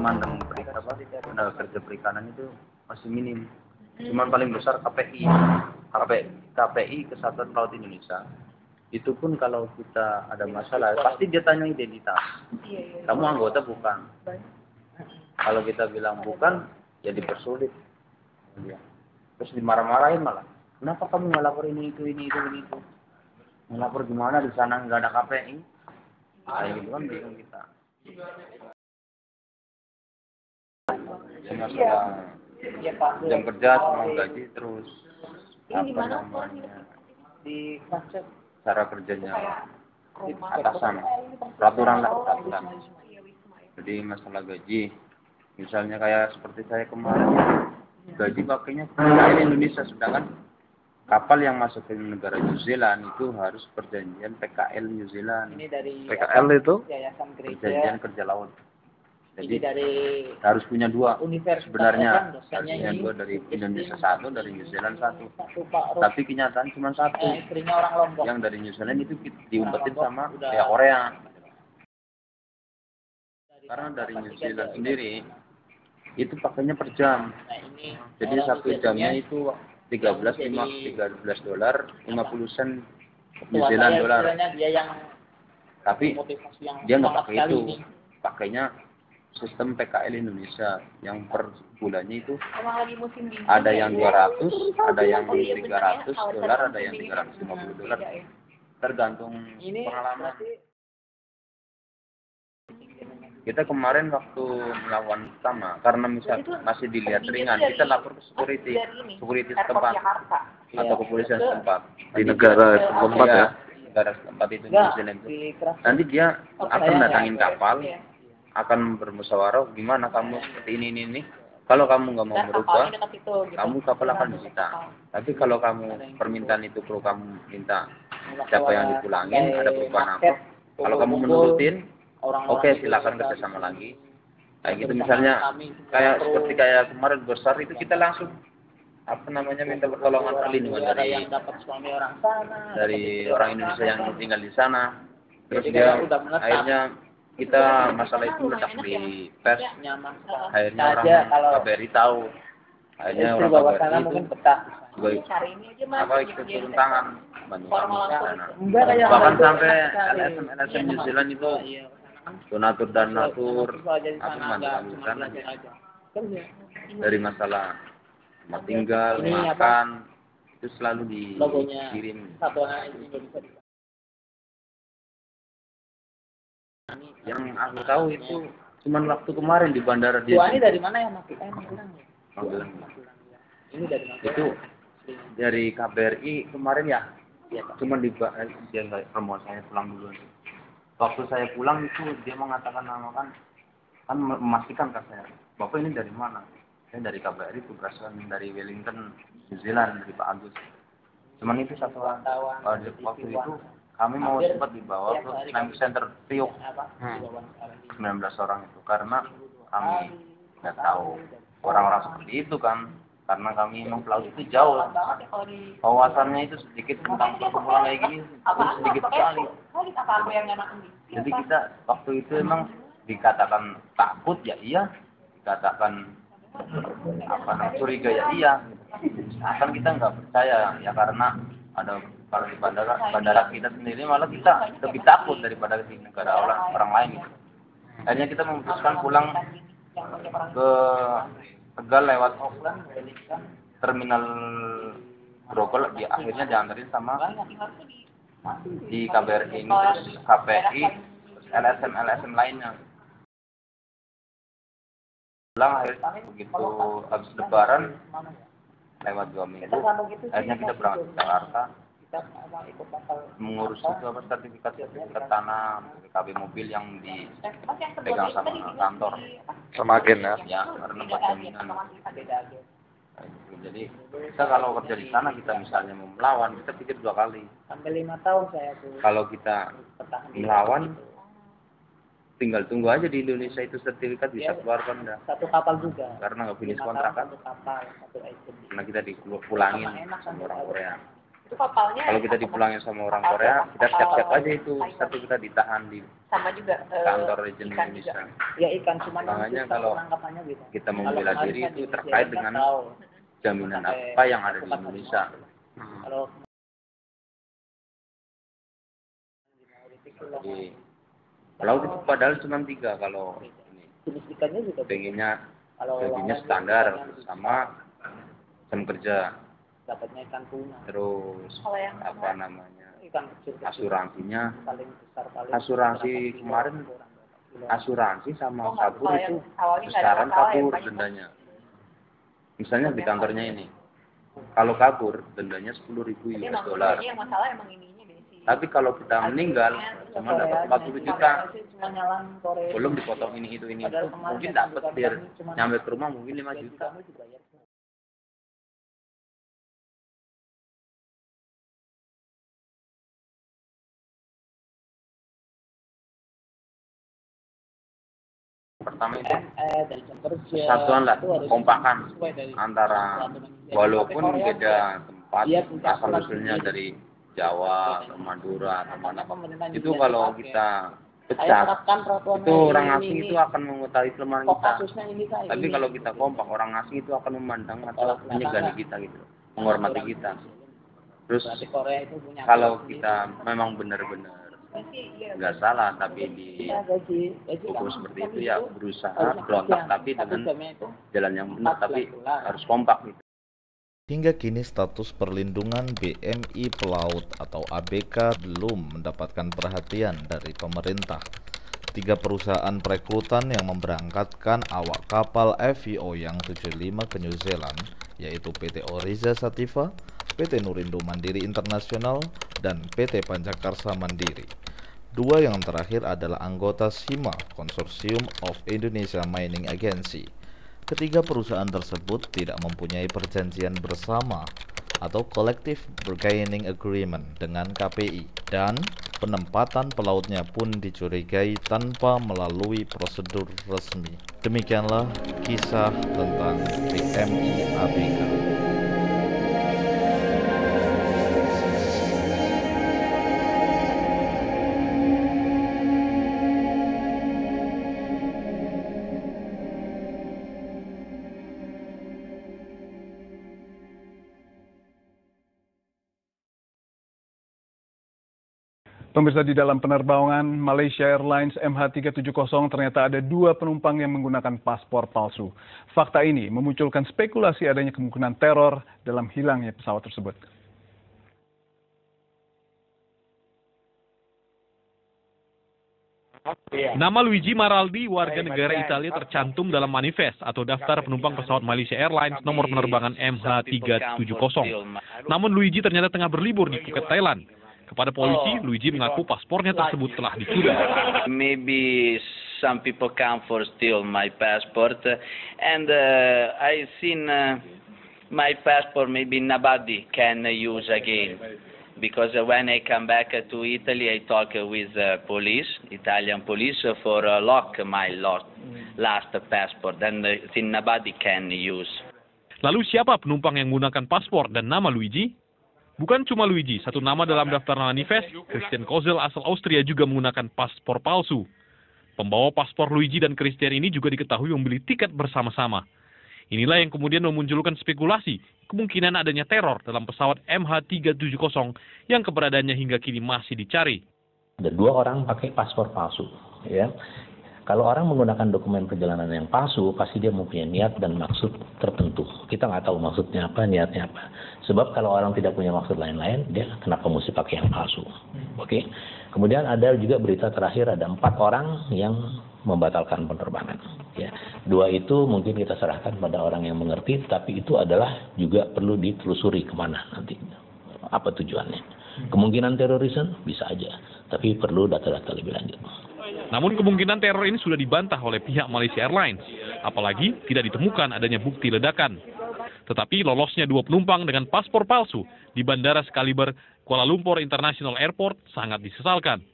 memandang tenaga kerja perikanan itu masih minim. Cuman paling besar KPI, Kesatuan Pelaut Indonesia. Itu pun kalau kita ada masalah, pasti dia tanya identitas. Kamu anggota bukan? Kalau kita bilang bukan, ya dipersulit. Terus dimarah-marahin malah. Kenapa kamu nggak lapor ini itu? Ngelapor gimana di sana nggak ada KPI? Kayak gitu kan bingung kita. Masalah jam kerja sama gaji terus apa namanya di konsep cara kerjanya atasan peraturan. Jadi masalah gaji misalnya kayak seperti saya kemarin gaji pakainya PKL Indonesia, sedangkan kapal yang masuk ke negara New Zealand itu harus perjanjian PKL New Zealand. Ini dari PKL itu perjanjian kerja laut. Jadi dari harus punya dua sebenarnya, harusnya dua dari Indonesia satu, dari New Zealand satu. Tapi kenyataan cuma satu. istrinya orang Lombok. Yang dari New Zealand itu diumpetin sama pihak Korea. Karena dari New Zealand sendiri itu pakainya per jam. Jadi satu jamnya itu $13 dolar 50 sen New Zealand dolar. Tapi dia nggak pakai itu, pakainya sistem PKL Indonesia yang per bulannya itu ada yang 200, ada yang 300 dolar, ada yang 350 dolar, tergantung pengalaman. Kita kemarin waktu melawan pertama, karena masih dilihat ringan, kita lapor ke security setempat atau kepolisian setempat di negara setempat ya. Negara setempat itu New Zealand itu. Nanti dia akan datangin kapal, akan bermusyawarah gimana kamu seperti ini. Kalau kamu nggak mau berubah, kamu kapal akan disita. Tapi kalau kamu permintaan itu perlu kamu minta siapa yang dipulangin, ada perubahan apa. Kalau kamu menurutin, oke, silakan kerjasama lagi. Kayak gitu misalnya, seperti kemarin besar itu kita langsung minta pertolongan perlindungan dari orang Indonesia yang tinggal di sana. Terus dia akhirnya kita masalah itu letak di pers. Akhirnya orang KBRI tahu. Akhirnya orang KBRI itu ikut turun tangan bantu kami di sana. Bahkan sampai LSM New Zealand itu donatur bantu kami di sana. Dari masalah tempat tinggal, makan, itu selalu dikirim. Yang aku tahu itu cuma waktu kemarin di bandara dia. Ini dari mana ya Magelang? Ini dari mana? Itu dari KBRI kemarin ya. Cuma dia nggak promosi, saya pulang dulu. Waktu saya pulang itu dia mengatakan kan memastikan ke saya, Bapak ini dari mana? Saya dari KBRI, tugasan dari Wellington, New Zealand, dari Pak Agus. Cuman itu satu orang. Waktu itu kami mau sempat dibawa ke Climate Center Priok, 19 orang itu, karena kami nggak tahu orang-orang seperti itu kan, karena kami memang pelaut itu jauh, wawasannya itu sedikit tentang perkumpulan kayak gini, itu sedikit sekali. Jadi kita waktu itu emang dikatakan takut ya iya, dikatakan curiga ya iya, akan kita nggak percaya ya, karena ada kalau di bandara kita sendiri malah kita lebih takut daripada di negara orang lain gitu. Akhirnya kita memutuskan pulang ke Tegal lewat terminal Grogol, akhirnya diantarin sama di KBRI ini, terus KPI, LSM lainnya. Pulang begitu habis Lebaran lewat 2 minggu, akhirnya kita berangkat ke Jakarta mengurus itu sertifikat tanah, BPKB mobil yang dipegang sama kantor, sama agen ya. Ya, karena buat jaminan. Jadi kita kalau kerja di sana, kita misalnya mau melawan, kita pikir 2 kali. Sampai 5 tahun saya tuh. Kalau kita melawan, tinggal tunggu aja di Indonesia itu sertifikat bisa keluarkan dah. Satu kapal juga. Karena nggak finish kontrak kan. Satu kapal, satu agent. Karena kita dipulangin sama orang Korea. Itu kapalnya Kalau kita dipulangin sama orang Korea, kita siap-siap aja itu. Satu kita ditahan di sama juga kantor region ikan Indonesia. juga. Ya ikan cuman Makanya susah kalau penangkapannya gitu. kita membela Kalau diri kemarin itu kan terkait di dengan tahu. jaminan Sampai apa yang ada di tempat Indonesia. Kalau Jadi laut itu padahal cuma 3 kalau ini. jenis ikannya juga Pengennya kalau gajinya lawan standar ikannya sama jam kerja. dapatnya ikan tuna. Terus Kalau yang apa namanya? Ikan kecil Asuransinya. paling besar paling Asuransi berapa kilo, kemarin kurang berapa kilo. asuransi sama Oh, nggak, kabur kalau itu yang awalnya nggak ada besaran masalah, yang kabur banyak dendanya. Misalnya di kantornya ini, kalau kabur dendanya 10.000 Jadi US emang dollar. yang masalah emang ininya deh sih. Tapi kalau kita meninggal cuma dapat 40 juta, Cuma nyalang Korea. belum dipotong ini itu. Padahal kemarin Mungkin yang dapat bukan biar kami, cuma nyampe ke rumah mungkin 5 gaji juta. kamu dibayar. Pertama itu dari jam kerja persatuan lah, itu harus kompakan sesuai dari antara walaupun Korea, beda tempat dia punya asal aturan usulnya sendiri. dari Jawa atau Madura atau mana. Pemerintahan Itu juga kalau dipakai. kita Saya pecah, terapkan peraturan itu orang ini, asing ini. itu akan mengetahui kelemahan Kok kita. kasusnya ini kayak Tapi ini. kalau kita kompak, orang asing itu akan memandang atau Kalau menyegani kelihatan kita gitu, menghormati kita. Terus Berarti Korea itu punya kalau aturan kita memang benar-benar Pasti iya. nggak salah tapi di sendiri. Ya, gaji hukum kamu seperti kan itu ya itu berusaha harusnya berontak kerja. tapi Satu dengan jamnya itu jalan yang benar, tapi 14 bulan. harus kompak gitu. Hingga kini status perlindungan BMI Pelaut atau ABK belum mendapatkan perhatian dari pemerintah. 3 perusahaan perekrutan yang memberangkatkan awak kapal FVO yang 75 ke New Zealand, yaitu PT Oriza Sativa, PT Nurindo Mandiri Internasional, dan PT Pancakarsa Mandiri. 2 yang terakhir adalah anggota SIMA, Consortium of Indonesia Mining Agency. Ketiga perusahaan tersebut tidak mempunyai perjanjian bersama atau Collective Bargaining Agreement dengan KPI, dan penempatan pelautnya pun dicurigai tanpa melalui prosedur resmi. Demikianlah kisah tentang BMI ABK. Pemirsa, di dalam penerbangan Malaysia Airlines MH370 ternyata ada 2 penumpang yang menggunakan paspor palsu. Fakta ini memunculkan spekulasi adanya kemungkinan teror dalam hilangnya pesawat tersebut. Nama Luigi Maraldi, warga negara Italia, tercantum dalam manifest atau daftar penumpang pesawat Malaysia Airlines nomor penerbangan MH370. Namun Luigi ternyata tengah berlibur di Phuket, Thailand. Kepada polisi, Luigi mengaku paspornya tersebut telah dicuri. Maybe some people come for steal my passport, and I seen my passport maybe nobody can use again. Because when I come back to Italy, I talk with police, Italian police, for lock my last passport, and think nobody can use. Lalu siapa penumpang yang menggunakan paspor dan nama Luigi? Bukan cuma Luigi, satu nama dalam daftar manifest, Christian Kozel asal Austria juga menggunakan paspor palsu. Pembawa paspor Luigi dan Christian ini juga diketahui membeli tiket bersama-sama. Inilah yang kemudian memunculkan spekulasi kemungkinan adanya teror dalam pesawat MH370 yang keberadaannya hingga kini masih dicari. Ada 2 orang pakai paspor palsu, ya. Kalau orang menggunakan dokumen perjalanan yang palsu, pasti dia mempunyai niat dan maksud tertentu. Kita nggak tahu maksudnya apa, niatnya apa. Sebab kalau orang tidak punya maksud lain-lain, dia kenapa mesti pakai yang palsu? Oke. Kemudian ada juga berita terakhir, ada 4 orang yang membatalkan penerbangan. Ya. 2 itu mungkin kita serahkan pada orang yang mengerti, tapi itu adalah juga perlu ditelusuri kemana nanti. Apa tujuannya? Kemungkinan terorisme bisa aja, tapi perlu data-data lebih lanjut. Namun kemungkinan teror ini sudah dibantah oleh pihak Malaysia Airlines, apalagi tidak ditemukan adanya bukti ledakan. Tetapi lolosnya 2 penumpang dengan paspor palsu di Bandara Excalibur Kuala Lumpur International Airport sangat disesalkan.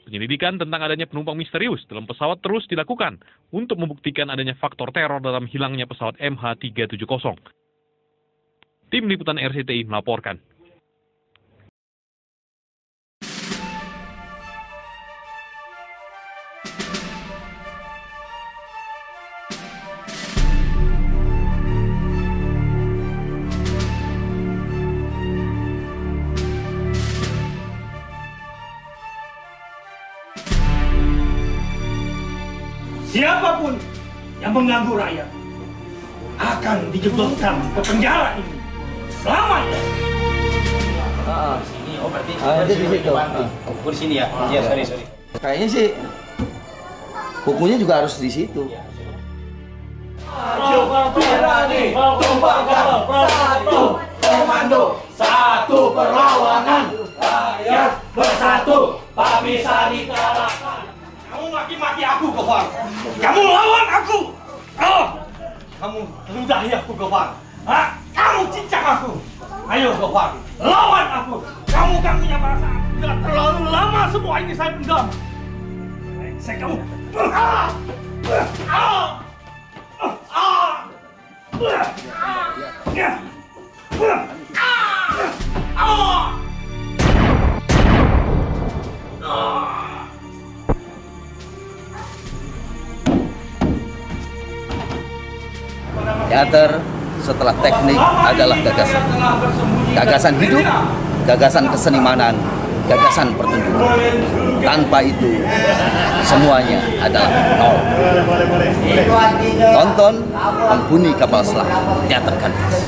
Penyelidikan tentang adanya penumpang misterius dalam pesawat terus dilakukan untuk membuktikan adanya faktor teror dalam hilangnya pesawat MH370. Tim Liputan RCTI melaporkan. mengganggu rakyat akan dijebloskan ke penjara ini selamanya. Sini, oh berarti di situ. Di sini ya? Iya, sorry. Kayaknya sih hukumnya juga harus di situ. Berani, satu komando, satu perlawanan, rakyat bersatu, tak bisa dikalahkan. Kamu maki-maki aku, Gofar. Kamu lawan aku. Oh, kamu ludahi aku, Gofar. Hah? Kamu cincang aku. Ayo, Gofar, lawan aku. Kamu kan punya perasaan. Sudah terlalu lama semua ini saya pendam. Saya kamu. Teater setelah teknik adalah gagasan. Gagasan hidup, gagasan kesenimanan, gagasan pertunjukan. Tanpa itu, semuanya adalah nol. Tonton Ampuni Kapal Selam, Teater Kanvas.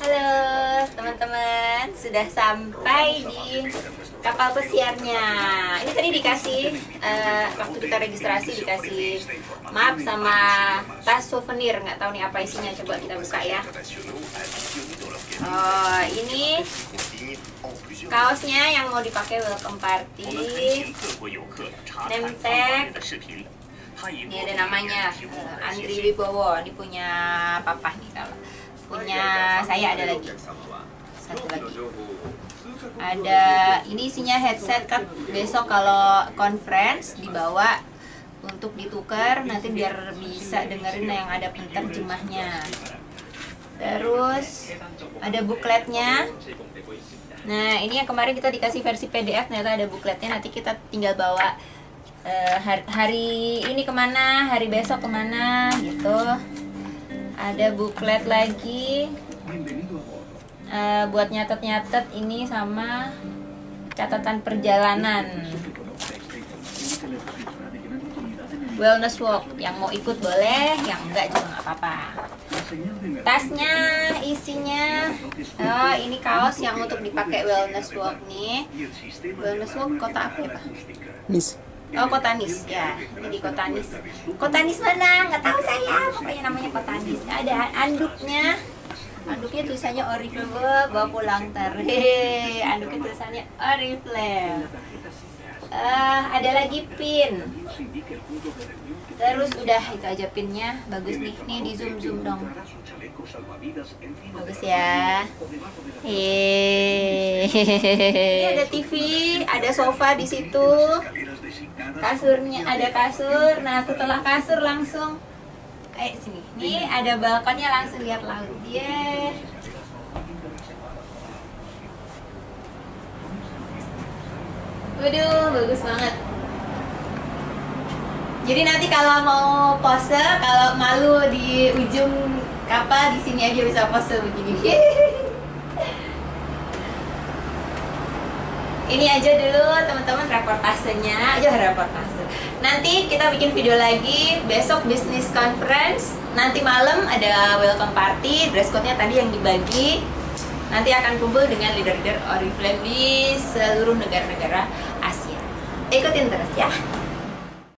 Halo teman-teman, sudah sampai di kapal pesiarnya. Ini tadi dikasih waktu kita registrasi dikasih map sama tas souvenir. Nggak tahu nih apa isinya, coba kita buka ya. Oh, ini kaosnya yang mau dipakai welcome party, name tag. Ini ada namanya Andri Wibowo. Ini punya papa nih, kalau punya saya ada lagi satu lagi. Ada ini isinya headset kan, besok kalau conference dibawa untuk ditukar nanti biar bisa dengerin yang ada penerjemahnya. Terus ada bukletnya. Nah, ini yang kemarin kita dikasih versi PDF, ternyata ada bukletnya. Nanti kita tinggal bawa hari ini kemana, hari besok kemana gitu. Ada buklet lagi buat nyatet-nyatet ini sama catatan perjalanan. Wellness walk, yang mau ikut boleh, yang enggak juga nggak apa-apa. Tasnya isinya ini kaos yang untuk dipakai wellness walk nih. Wellness walk kota apa ya, Pak? Nis. Oh, Kota Nis ya, ini di Kota Nis. Kota Nis mana? Nggak tahu saya, pokoknya namanya Kota Nis. Ada anduknya, anduknya tulisannya Oriflame, bawa pulang hehehe. Anduknya tulisannya Oriflame. Ada lagi pin. Terus udah itu aja pinnya, bagus nih. Nih di zoom dong. Bagus ya. Ini ada TV, ada sofa di situ. Kasurnya ada kasur. Nah, setelah kasur langsung sini. Nih ada balkonnya, langsung lihat laut. Yeah. Waduh, bagus banget. Jadi nanti kalau mau pose, kalau malu di ujung kapal, di sini aja bisa pose begini. Ini aja dulu teman-teman reportasenya, reportase. Nanti kita bikin video lagi, besok business conference, nanti malam ada welcome party, dress code-nya tadi yang dibagi. Nanti akan kumpul dengan leader-leader Oriflame di seluruh negara-negara Asia. Ikutin terus ya.